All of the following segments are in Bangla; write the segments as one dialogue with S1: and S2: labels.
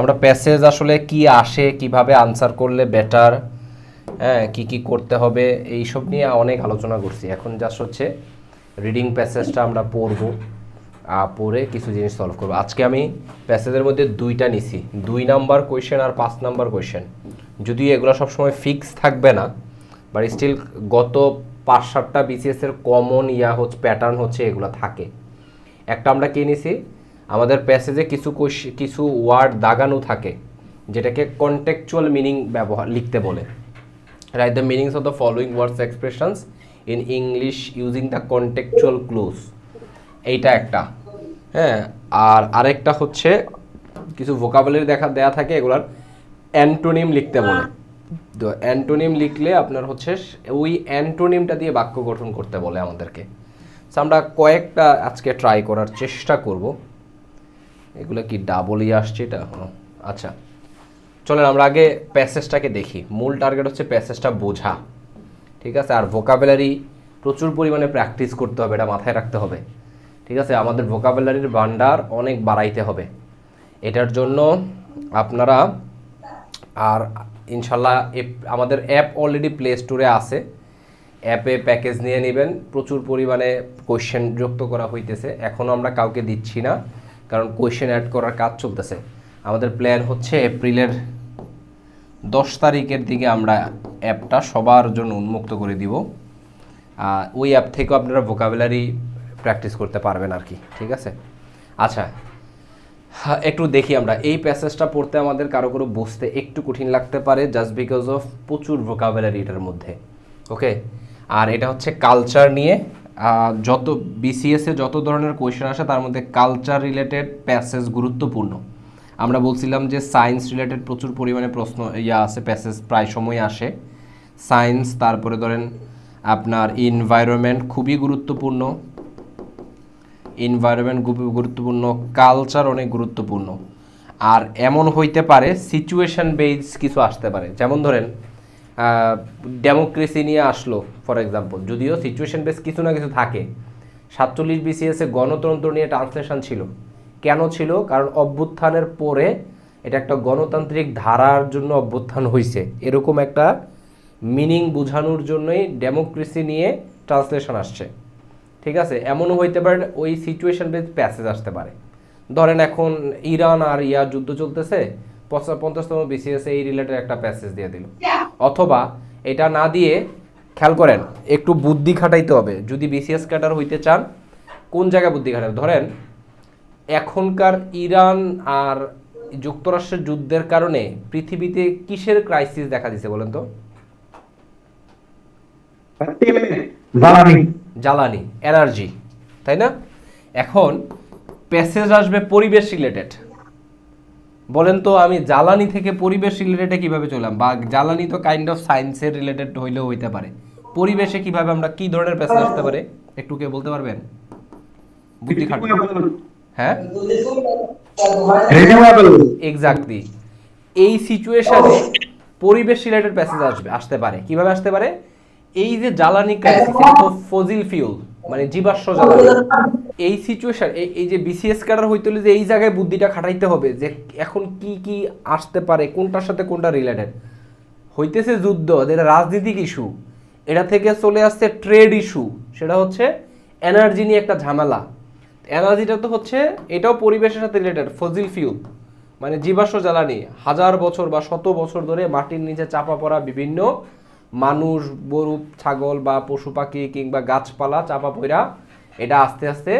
S1: আমরা প্যাসেজ আসলে কি আসে, কিভাবে আনসার করলে বেটার, হ্যাঁ কি কি করতে হবে এইসব নিয়ে অনেক আলোচনা করছি। এখন জাস্ট হচ্ছে রিডিং প্যাসেজটা আমরা পড়বো, পড়ে কিছু জিনিস সলভ করবো। আজকে আমি প্যাসেজের মধ্যে দুইটা নিছি, 2 নাম্বার কোয়েশ্চেন আর 5 নাম্বার কোয়েশ্চেন। যদিও এগুলো সবসময় ফিক্স থাকবে না, বাট স্টিল গত 5-7টা বিসিএসের কমন প্যাটার্ন হচ্ছে এগুলো থাকে। একটা আমরা কি নিছি, আমাদের প্যাসেজে কিছু ওয়ার্ড দাগানো থাকে যেটাকে কন্টেক্সচুয়াল মিনিং লিখতে বলে। Write the meanings of the following words expressions in English using the contextual clues, এইটা একটা। হ্যাঁ, আর আরেকটা হচ্ছে কিছু ভোকাবুলারি দেয়া থাকে, এগুলার অ্যান্টোনিম লিখতে বলে। তো অ্যান্টোনিম লিখলে আপনার হচ্ছে ওই অ্যান্টোনিমটা দিয়ে বাক্য গঠন করতে বলে আমাদেরকে। সো আমরা কয়েকটা আজকে ট্রাই করার চেষ্টা করব। এগুলো কি ডাবলই আসছে এটা? আচ্ছা, চলেন আমরা আগে প্যাসেজটাকে দেখি। মূল টার্গেট হচ্ছে প্যাসেজটা বোঝা, ঠিক আছে? আর ভোকাবুলারি প্রচুর পরিমাণে প্র্যাকটিস করতে হবে, এটা মাথায় রাখতে হবে, ঠিক আছে? আমাদের ভোকাবুলারির ভান্ডার অনেক বাড়াইতে হবে। এটার জন্য আপনারা আর ইনশাল্লাহ আমাদের অ্যাপ অলরেডি প্লে স্টোরে আছে, অ্যাপে প্যাকেজ নিয়ে নেবেন। প্রচুর পরিমাণে কোয়েশ্চেন যুক্ত করা হইতেছে, এখনও আমরা কাউকে দিচ্ছি না কারণ কোয়েশ্চেন অ্যাড করার কাজ চলতেছে। আমাদের প্ল্যান হচ্ছে এপ্রিলের 10 তারিখের দিকে আমরা অ্যাপটা সবার জন্য উন্মুক্ত করে দিব। ওই অ্যাপ থেকেও আপনারা ভোকাবুলারি প্র্যাকটিস করতে পারবেন আর কি, ঠিক আছে? আচ্ছা, একটু দেখি আমরা এই প্যাসেজটা পড়তে আমাদের কারো বুঝতে একটু কঠিন লাগতে পারে, জাস্ট বিকজ অফ প্রচুর ভোকাবুলারি এটার মধ্যে। ওকে, আর এটা হচ্ছে কালচার নিয়ে। যত বিসিএসে যত ধরনের কোয়েশ্চেন আসে তার মধ্যে কালচার রিলেটেড প্যাসেজ গুরুত্বপূর্ণ। আমরা বলছিলাম যে সায়েন্স রিলেটেড প্রচুর পরিমাণে প্রশ্ন আছে, প্যাসেজ প্রায় সময় আসে সায়েন্স। তারপরে ধরেন আপনার এনভায়রনমেন্ট খুবই গুরুত্বপূর্ণ, এনভায়রনমেন্ট খুবই গুরুত্বপূর্ণ, কালচার অনেক গুরুত্বপূর্ণ। আর এমন হইতে পারে সিচুয়েশন বেস কিছু আসতে পারে, যেমন ধরেন ডেমোক্রেসি নিয়ে আসলো ফর এক্সাম্পল, যদিও সিচুয়েশন বেস কিছু না কিছু থাকে। 47 বিসিএসে গণতন্ত্র নিয়ে ট্রান্সলেশন ছিল। কেন ছিল? কারণ অভ্যুত্থানের পরে এটা একটা গণতান্ত্রিক ধারার জন্য অভ্যুত্থান হয়েছে, এরকম একটা মিনিং বোঝানোর জন্যই ডেমোক্রেসি নিয়ে ট্রান্সলেশন আসছে, ঠিক আছে? এমনও হইতে পারে ওই সিচুয়েশন বেস প্যাসেজ আসতে পারে। ধরেন এখন ইরান আর যুদ্ধ চলতেছে, 50তম বিসিএসে এই রিলেটেড একটা প্যাসেজ দিয়ে দিল। অথবা এটা না দিয়ে, খেয়াল করেন, একটু বুদ্ধি খাটাইতে হবে যদি বিসিএস ক্যাডার হইতে চান। কোন জায়গায় বুদ্ধি খাটাবে? ধরেন এখনকার ইরান আর যুক্তরাষ্ট্রের যুদ্ধের কারণে পৃথিবীতে কিসের ক্রাইসিস দেখা দিছে বলেন তো? জ্বালানি, এনার্জি, তাই না? এখন প্যাসেজ আসবে পরিবেশ রিলেটেড। বলেন তো আমি জ্বালানি থেকে পরিবেশ রিলেটেডে কিভাবে চললাম? বা জ্বালানি তো কাইন্ড অফ সায়েন্সের রিলেটেড হইলেও হইতে পারে, পরিবেশে কিভাবে আমরা কি ধরনের প্যাসেজ আসতে পারে একটু কে বলতে পারবেন? বুদ্ধি খাট। হ্যাঁ, এক্স্যাক্টলি। এই সিচুয়েশনে পরিবেশ রিলেটেড প্যাসেজ আসতে পারে। কিভাবে আসতে পারে? এই যে জ্বালানি ক্রাইসিস, এটা তো ফসিল ফিউল মানে জীবাশ্ম জ্বালানি। এই সিচুয়েশন, এই যে বিসিএস ক্যাডার হইতে হলে যে এই জায়গায় বুদ্ধিটা খাটাইতে হবে যে এখন কি কি আসতে পারে, কোনটার সাথে কোনটা রিলেটেড। হইতেছে যুদ্ধ, যেটা রাজনৈতিক ইস্যু, এটা থেকে চলে আসছে ট্রেড ইস্যু, সেটা হচ্ছে এনার্জি নিয়ে একটা ঝামেলা। এনার্জিটা তো হচ্ছে এটাও পরিবেশের সাথে রিলেটেড, ফসিল ফিউল মানে জীবাশ্ম জ্বালানি। 1000 বছর বা 100 বছর ধরে মাটির নিচে চাপা পড়া বিভিন্ন মানুষ, গরু, ছাগল বা পশু পাখি কিংবা গাছপালা চাপা পড়া এটা আস্তে আস্তে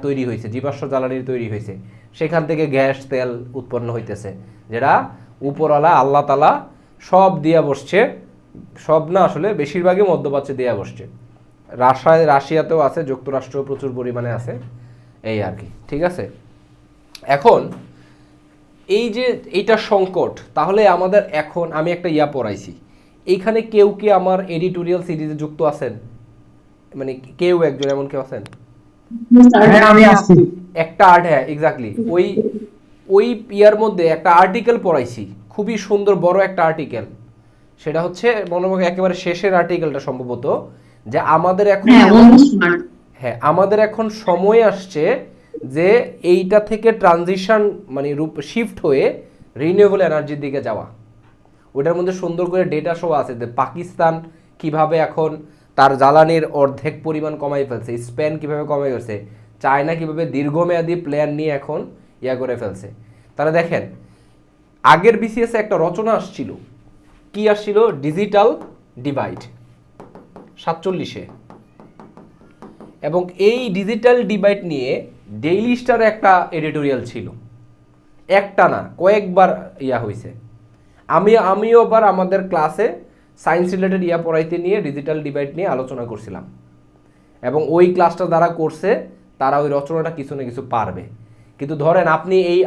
S1: তৈরি হয়েছে, জীবাশ্ম জ্বালানির তৈরি হয়েছে। সেখান থেকে গ্যাস, তেল উৎপন্ন হইতেছে, যেটা উপরওয়ালা আল্লাহ তাআলা সব দিয়া বসছে। সব না, আসলে বেশিরভাগই মধ্যপ্রাচ্যে দিয়া বসছে। রাশিয়াতেও আছে, যুক্তরাষ্ট্র প্রচুর পরিমাণে আছে, এই আর কি, ঠিক আছে? এখন এই যে এইটা সংকট, তাহলে আমাদের এখন আমি একটা পড়াইছি, এইখানে কেউ কি আমার এডিটোরিয়াল সিরিজে যুক্ত আছেন? মানে কেউ একজন এমন কেউ আছেন?
S2: আমি আছি
S1: একটা এক্স্যাক্টলি ওই ইয়ার মধ্যে একটা আর্টিকেল পড়াইছি, খুবই সুন্দর বড় একটা আর্টিকেল। সেটা হচ্ছে মনে হয় একেবারে শেষের আর্টিকেলটা সম্ভবত, যে আমাদের এখন আমাদের এখন সময় আসছে যে এইটা থেকে ট্রানজিশন মানে রূপ শিফট হয়ে রিনিউয়েবল এনার্জির দিকে যাওয়া। ওটার মধ্যে সুন্দর করে ডেটা শো আছে যে পাকিস্তান কিভাবে এখন তার জ্বালানির অর্ধেক পরিমাণ কমাই ফেলছে, স্পেন কিভাবে কমাই ফেলছে, চায়না কিভাবে দীর্ঘমেয়াদী প্ল্যান নিয়ে এখন ইয়া করে ফেলছে। তাহলে দেখেন আগের বিসিএস একটা রচনা আসছিল, কি আসছিল? ডিজিটাল ডিভাইড 47-এ। এবং এই ডিজিটাল ডিভাইড নিয়ে ডেইলি স্টারে একটা ছিল, একটা না কয়েকবার ইয়া হয়েছে। আমিও আবার আমাদের ক্লাসে সায়েন্স রিলেটেড ইয়া পড়াইতে নিয়ে ডিজিটাল ডিভাইড নিয়ে আলোচনা করছিলাম, এবং ওই ক্লাসটা যারা করছে তারা ওই রচনাটা কিছু না কিছু পারবে। কিন্তু ধরেন আপনি এই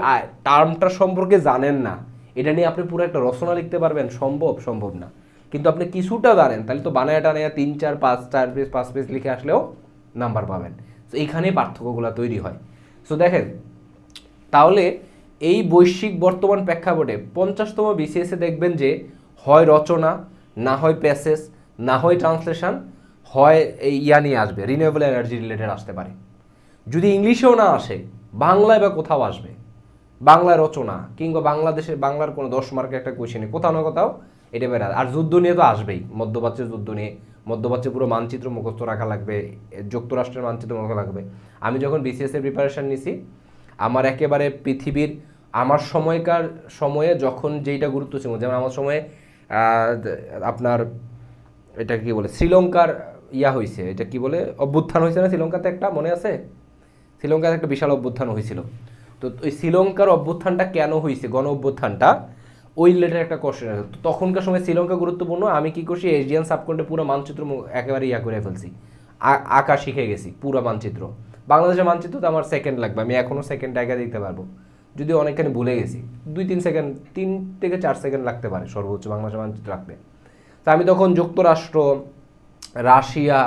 S1: টার্মটা সম্পর্কে জানেন না, এটা নিয়ে আপনি পুরো একটা রচনা লিখতে পারবেন? সম্ভব না। কিন্তু আপনি কিছুটা জানেন, তাহলে তো বানায় টানায় 3 4 5 পেজ 5 পেজ লিখে আসলেও নাম্বার পাবেন। তো এইখানেই পার্থক্যগুলো তৈরি হয়। সো দেখেন তাহলে এই বৈশ্বিক বর্তমান প্রেক্ষাপটে 50তম বিসিএসে দেখবেন যে হয় রচনা, না হয় প্যাসেজ, না হয় ট্রান্সলেশন, হয় এই ইয়া নিয়ে আসবে, রিনিউয়েবল এনার্জি রিলেটেড আসতে পারে। যদি ইংলিশেও না আসে, বাংলায় বা কোথাও আসবে, বাংলা রচনা কিংবা বাংলার কোনো 10 মার্কের একটা কোয়েশনে কোথাও না কোথাও এটা বের। আর যুদ্ধ নিয়ে তো আসবেই, মধ্যপ্রাচ্যের যুদ্ধ নিয়ে, মধ্যপ্রাচ্যে পুরো মানচিত্র মুখস্থ রাখা লাগবে, যুক্তরাষ্ট্রের মানচিত্র মুখস্থ রাখবে। আমি যখন বিসিএস এর প্রিপারেশন নিছি, আমার একেবারে পৃথিবীর আমার সময়কার সময়ে যখন যেইটা গুরুত্ব ছিল, যেমন আমার সময়ে আপনার এটা কি বলে শ্রীলঙ্কার ইয়া হয়েছে, এটা কি বলে অভ্যুত্থান হয়েছে না শ্রীলঙ্কাতে একটা, মনে আছে? শ্রীলঙ্কাতে একটা বিশাল অভ্যুত্থান হয়েছিল। তো ওই শ্রীলঙ্কার অভ্যুত্থানটা কেন হয়েছে, গণ অভ্যুত্থানটা, ওই রিলেটেড একটা কোশ্চেন আছে। তো তখনকার সময় শ্রীলঙ্কা গুরুত্বপূর্ণ, আমি কি করছি এশিয়ান সাবকন্টে পুরো মানচিত্র একেবারে ইয়া করে ফেলছি, আঁকা শিখে গেছি পুরো মানচিত্র। বাংলাদেশের মানচিত্র তো আমার সেকেন্ড লাগবে, আমি এখনও সেকেন্ড আঁকা দিতে পারবো, যদিও অনেকখানি ভুলে গেছি, 2-3 সেকেন্ড, 3 থেকে 4 সেকেন্ড লাগতে পারে সর্বোচ্চ বাংলাদেশের মানচিত্র রাখতে। তো আমি তখন যুক্তরাষ্ট্র, রাশিয়া,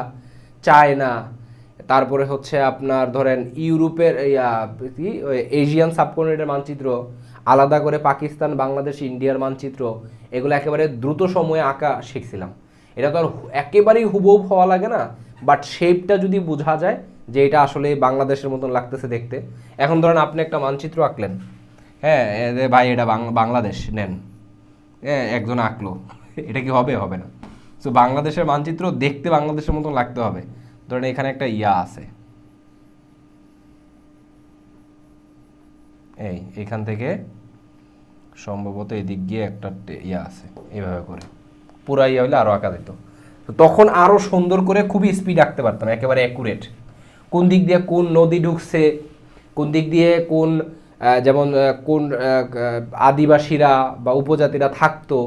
S1: চায়না, তারপরে হচ্ছে আপনার ধরেন ইউরোপের এশিয়ান সাবকন্টিনেন্টের মানচিত্র, আলাদা করে পাকিস্তান, বাংলাদেশ, ইন্ডিয়ার মানচিত্র, এগুলো একেবারে দ্রুত সময়ে আঁকা শিখছিলাম। এটা তো আর একেবারেই হুবহু হওয়া লাগে না, বাট শেপটা যদি বোঝা যায় যে এটা আসলে বাংলাদেশের মতন লাগতেছে দেখতে। এখন ধরেন আপনি একটা মানচিত্র আঁকলেন, হ্যাঁ ভাই এটা বাংলাদেশ নেন, হ্যাঁ একজন আঁকলো, এটা কি হবে না। সো বাংলাদেশের মানচিত্র দেখতে বাংলাদেশের মতন লাগতে হবে। ধরেন এখানে একটা ইয়া আছে, এইখান থেকে সম্ভবত এদিক গিয়ে একটা ইয়া আছে, এইভাবে করে পুরা ইয়া হলে আরও আঁকা যেত। তো তখন আরও সুন্দর করে খুবই স্পিড আঁকতে পারতাম, একেবারে অ্যাকুরেট, কোন দিক দিয়ে কোন নদী ঢুকছে, কোন দিক দিয়ে কোন যেমন কোন আদিবাসীরা বা উপজাতিরা থাকতো,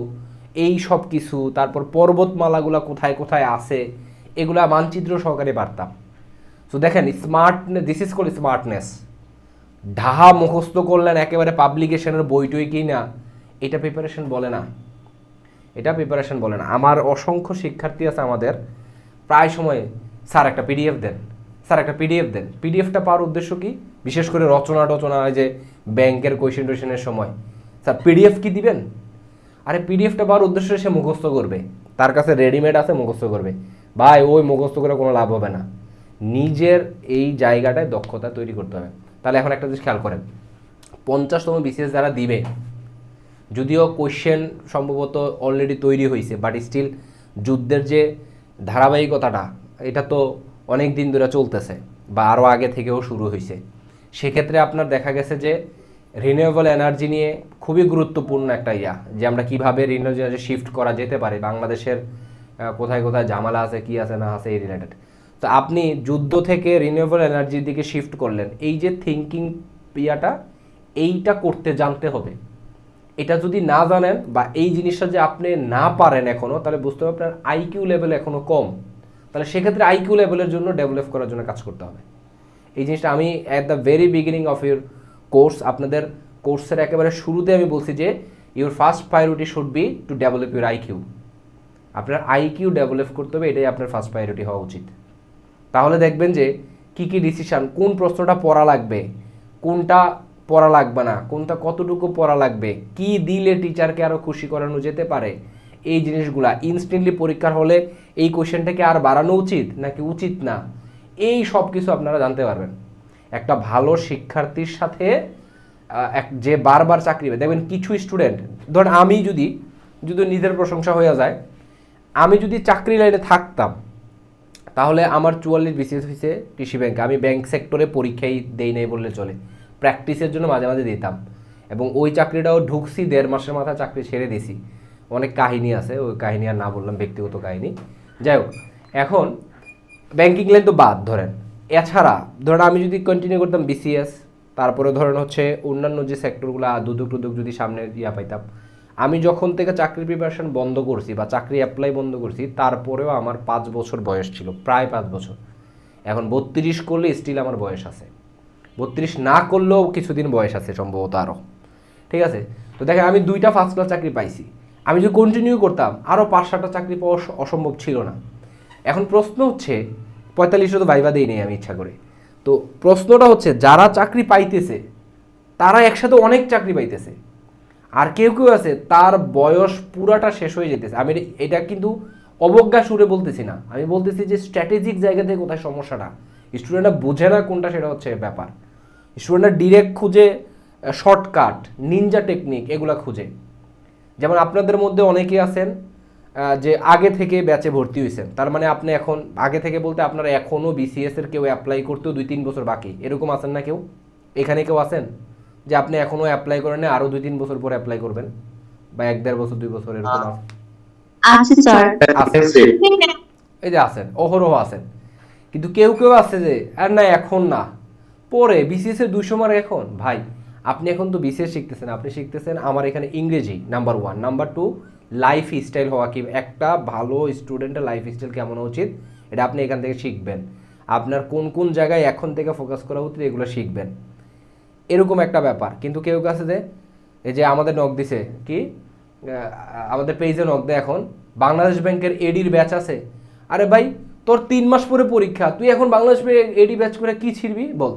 S1: এই সব কিছু, তারপর পর্বতমালাগুলো কোথায় কোথায় আছে, এগুলা মানচিত্র সহকারে পারতাম। সো দেখেন দিস ইজ কল স্মার্টনেস। ঢাহা মুখস্থ করলেন একেবারে পাবলিকেশনের বইটই কি না, এটা প্রিপারেশন বলে না, এটা প্রিপারেশন বলে না। আমার অসংখ্য শিক্ষার্থী আছে আমাদের, প্রায় সময় স্যার একটা পিডিএফ দেন, স্যার একটা পিডিএফ দেন। পিডিএফটা পাওয়ার উদ্দেশ্য কি? বিশেষ করে রচনা টচনা হয় যে ব্যাংকের কোয়েশ্চেন টোয়েশনের সময়, স্যার পিডিএফ কি দিবেন? আরে পিডিএফটা পাওয়ার উদ্দেশ্য সে মুখস্থ করবে, তার কাছে রেডিমেড আছে, মুখস্থ করবে। ভাই ওই মুখস্থ করে কোনো লাভ হবে না, নিজের এই জায়গাটায় দক্ষতা তৈরি করতে হবে। তাহলে এখন একটা জিনিস খেয়াল করেন, 50তম বিসিএস যারা দিবে, যদিও কোয়েশ্চেন সম্ভবত অলরেডি তৈরি হয়েছে, বাট স্টিল যুদ্ধের যে ধারাবাহিকতাটা, এটা তো অনেক দিন ধরে চলতেছে বা আরও আগে থেকেও শুরু হয়েছে। সেক্ষেত্রে আপনার দেখা গেছে যে রিনিউয়েবল এনার্জি নিয়ে খুবই গুরুত্বপূর্ণ একটা ইয়া, যে আমরা কীভাবে রিনিউয়েবল এনার্জি শিফট করা যেতে পারে, বাংলাদেশের কোথায় কোথায় ঝামেলা আছে, কি আছে না আছে, এই রিলেটেড। তো আপনি যুদ্ধ থেকে রিনিউয়েবল এনার্জির দিকে শিফট করলেন, এই যে থিঙ্কিং ইয়াটা, এইটা করতে জানতে হবে। এটা যদি না জানেন বা এই জিনিসটা যে আপনি না পারেন এখনও, তাহলে বুঝতে হবে আপনার আইকিউ লেভেল এখনও কম। তাহলে সেক্ষেত্রে আইকিউ লেভেলের জন্য ডেভেলপ করার জন্য কাজ করতে হবে। এই জিনিসটা আমি at the very beginning of your course, আপনাদের কোর্সের একেবারে শুরুতে আমি বলছি যে your first priority should be to develop your IQ. আপনার আইকিউ ডেভেলপ করতে হবে, এটাই আপনার ফার্স্ট প্রায়োরিটি হওয়া উচিত। তাহলে দেখবেন যে কী কী ডিসিশান, কোন প্রশ্নটা পড়া লাগবে, কোনটা পড়া লাগবে না, কোনটা কতটুকু পড়া লাগবে, কি দিলে টিচারকে আরও খুশি করানো যেতে পারে, এই জিনিসগুলা ইনস্ট্যান্টলি পরীক্ষার হলে এই কোয়েশ্চেনটাকে আর বাড়ানো উচিত নাকি উচিত না, এই সব কিছু আপনারা জানতে পারবেন। একটা ভালো শিক্ষার্থীর সাথে যে বারবার চাকরি পায়, দেখবেন কিছু স্টুডেন্ট, ধরেন আমি যদি যদি নিজের প্রশংসা হয়ে যায়, আমি যদি চাকরি লাইনে থাকতাম তাহলে আমার 44 বিসিএস হয়েছে কৃষি ব্যাংকে, আমি ব্যাংক সেক্টরে পরীক্ষাই দেই নাই বললে চলে, প্র্যাকটিসের জন্য মাঝে মাঝে দিতাম, এবং ওই চাকরিটাও ঢুকছি 1.5 মাসের মাথায় চাকরি ছেড়ে দিছি। অনেক কাহিনী আছে, ওই কাহিনী আর না বললাম, ব্যক্তিগত কাহিনী। যাই হোক, এখন ব্যাংকিং লাইন তো বাদ ধরেন, এছাড়া ধরেন আমি যদি কন্টিনিউ করতাম বিসিএস, তারপরে ধরেন হচ্ছে অন্যান্য যে সেক্টরগুলো দুদক টুদক যদি সামনে পাইতাম, আমি যখন থেকে চাকরি প্রিপারেশন বন্ধ করছি বা চাকরি অ্যাপ্লাই বন্ধ করছি, তারপরেও আমার 5 বছর বয়স ছিল, প্রায় 5 বছর। এখন 32 করলে স্টিল আমার বয়স আছে, 32 না করলেও কিছুদিন বয়স আছে সম্ভবত আরও, ঠিক আছে? তো দেখেন আমি 2টা ফার্স্ট ক্লাস চাকরি পাইছি, আমি যদি কন্টিনিউ করতাম আরও 5-7টা চাকরি পাওয়া অসম্ভব ছিল না। এখন প্রশ্ন হচ্ছে, 45 তো ভাইবা দিই নেই আমি ইচ্ছা করে, তো প্রশ্নটা হচ্ছে যারা চাকরি পাইতেছে তারা একসাথে অনেক চাকরি পাইতেছে, আর কেউ কেউ আছে তার বয়স পুরাটা শেষ হয়ে যেতেছে। আমি এটা কিন্তু অবজ্ঞা সুরে বলতেছি না, আমি বলতেছি যে স্ট্র্যাটেজিক জায়গা থেকে কোথায় সমস্যাটা, স্টুডেন্টরা বোঝে না কোনটা, সেটা হচ্ছে ব্যাপার। স্টুডেন্টরা ডিরেক্ট খুঁজে শর্টকাট, নিনজা টেকনিক এগুলা খুঁজে। যেমন আপনাদের মধ্যে অনেকেই আছেন যে আগে থেকে ব্যাচে ভর্তি হয়েছেন, তার মানে আপনি এখন আগে থেকে বলতে আপনারা এখনও বিসিএস এর কেউ অ্যাপ্লাই করতেও 2-3 বছর বাকি, এরকম আছেন না কেউ? এখানে কেউ আছেন যে আপনি এখনও অ্যাপ্লাই করেন না, আরও 2-3 বছর পরে অ্যাপ্লাই করবেন, বা 1-1.5 বছর 2 বছর এরকম
S3: আছে স্যার।
S1: আছেন? এই যে আছেন, অহরহ আছেন। কিন্তু কেউ কেউ আছে যে আর না এখন না, পরে বিসিএস এর 200 মার্ক। এখন ভাই আপনি এখন তো বিসিএস শিখতেছেন, আপনি শিখতেছেন আমার এখানে ইংরেজি নাম্বার 1, নাম্বার 2 লাইফ স্টাইল হওয়া, কি একটা ভালো স্টুডেন্টের লাইফ স্টাইল কেমন উচিত এটা আপনি এখান থেকে শিখবেন। আপনার কোন কোন জায়গায় এখন থেকে ফোকাস করা উচিত এগুলো শিখবেন, এরকম একটা ব্যাপার। কিন্তু কেউ কাছে যে এই যে আমাদের নক দিছে কি, আমাদের পেজে নক দেয় এখন, বাংলাদেশ ব্যাংকের এডির ব্যাচ আছে। আরে ভাই তোর 3 মাস পরে পরীক্ষা, তুই এখন বাংলাদেশ ব্যাংকের এডি ব্যাচ করে কি ছিড়বি বল?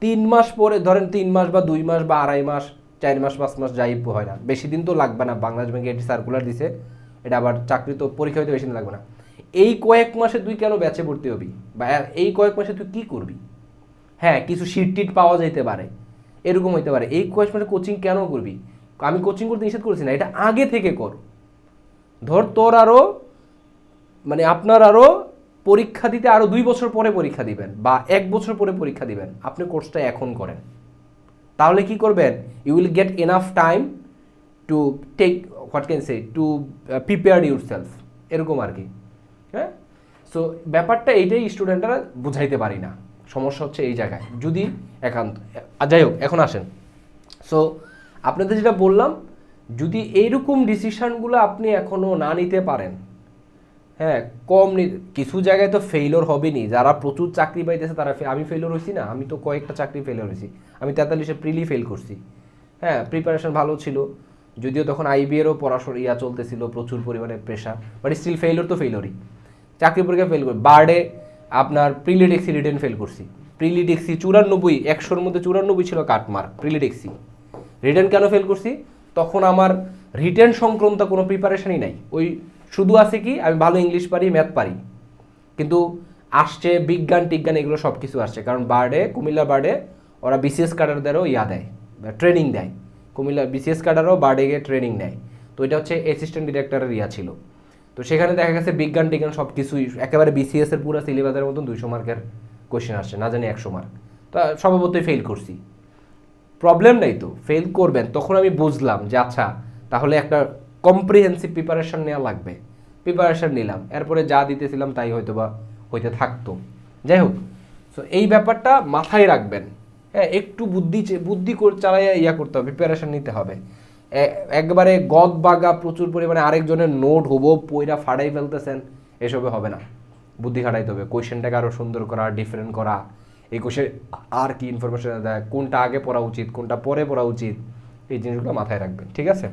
S1: 3 মাস পরে, ধরেন 3 মাস বা 2 মাস বা 2.5 মাস, 4 মাস 5 মাস যাই হয় না, বেশি দিন তো লাগবে না। বাংলাদেশ ব্যাংকে এটি সার্কুলার দিছে, এটা আবার চাকরি তো পরীক্ষা হইতে বেশি দিন লাগবে না। এই কয়েক মাসে তুই কেন ব্যাচে ভর্তি হবি, বা এই কয়েক মাসে তুই কি করবি? হ্যাঁ, কিছু শিট টিট পাওয়া যেতে পারে, এরকম হইতে পারে। এই কয়েক মাসে কোচিং কেন করবি? আমি কোচিং করতে নিষেধ করছি না, এটা আগে থেকে কর। ধর তোর আরও মানে আপনার আরও পরীক্ষা দিতে আরও 2 বছর পরে পরীক্ষা দিবেন বা 1 বছর পরে পরীক্ষা দিবেন, আপনি কোর্সটা এখন করেন। তাহলে কি করবেন? You will get enough time to take what can say to prepare yourself, এরকম আর কি। হ্যাঁ, সো ব্যাপারটা এইটাই স্টুডেন্টরা বুঝাইতে পারি না, সমস্যা হচ্ছে এই জায়গায় যদি একান্ত। যাই হোক, এখন আসেন। সো আপনাদের যেটা বললাম, যদি এইরকম ডিসিশানগুলো আপনি এখনও না নিতে পারেন, হ্যাঁ কিছু জায়গায় তো ফেইলর হবেনি, যারা প্রচুর চাকরি পাইতেছে তারা। আমি ফেইলর হয়েছি না, আমি তো কয়েকটা চাকরি ফেইলর হয়েছি। আমি 43-এ প্রিলি ফেল করছি। হ্যাঁ, প্রিপারেশন ভালো ছিল, যদিও তখন আইবিএরও পড়াশোনা চলতেছিল, প্রচুর পরিমাণে প্রেশার, বাট স্টিল ফেইলর তো ফেইলরই। চাকরি পরীক্ষা ফেল করি, বার্ডে আপনার প্রিলি ডেক্সি রিটেন ফেল করছি। প্রিলি ডেক্সি 94, 100-র মধ্যে 94 ছিল কাটমার্ক প্রিলি ডেক্সি। রিটেন কেন ফেল করছি? তখন আমার রিটেন সংক্রান্ত কোনো প্রিপারেশনই নাই, ওই শুধু আছে কি আমি ভালো ইংলিশ পারি, ম্যাথ পারি, কিন্তু আসছে বিজ্ঞান টিজ্ঞান এগুলো সব কিছু আসছে। কারণ বার্ডে, কুমিল্লা বার্ডে ওরা বিসিএস ক্যাডারদেরও দেয়, ট্রেনিং দেয়। কুমিল্লা বিসিএস ক্যাডারও বার্ডে গিয়ে ট্রেনিং নেয়। তো এটা হচ্ছে অ্যাসিস্ট্যান্ট ডিরেক্টরের ছিল। তো সেখানে দেখা গেছে বিজ্ঞান টিজ্ঞান সব কিছুই একেবারে বিসিএস এর পুরো সিলেবাসের মতন 200 মার্কের কোয়েশ্চেন আসছে, না জানি 100 মার্ক। তো স্বভাবতই ফেল করছি। প্রবলেম নেই, তো ফেল করবেন। তখন আমি বুঝলাম যে আচ্ছা তাহলে একটা কম্প্রিহেন্সিভ প্রিপারেশন নেওয়া লাগবে। প্রিপারেশন নিলাম, এরপরে যা দিতেছিলাম তাই হয়তো বা হইতে থাকতো। যাই হোক, সো এই ব্যাপারটা মাথায় রাখবেন। হ্যাঁ, একটু বুদ্ধি চালাইয়া করতে হবে, প্রিপারেশন নিতে হবে। একবারে গদ বাগা প্রচুর পরিমাণে আরেকজনের নোট হবো পইরা ফাড়াই ফেলতেছেন, এসবে হবে না। বুদ্ধি খাটাইতে হবে, কোয়েশ্চেনটাকে আরও সুন্দর করা, ডিফারেন্ট করা, এই কোয়েশ্চেন আর কি ইনফরমেশন দেয়, কোনটা আগে পড়া উচিত, কোনটা পরে পড়া উচিত, এই জিনিসগুলো মাথায় রাখবেন। ঠিক আছে?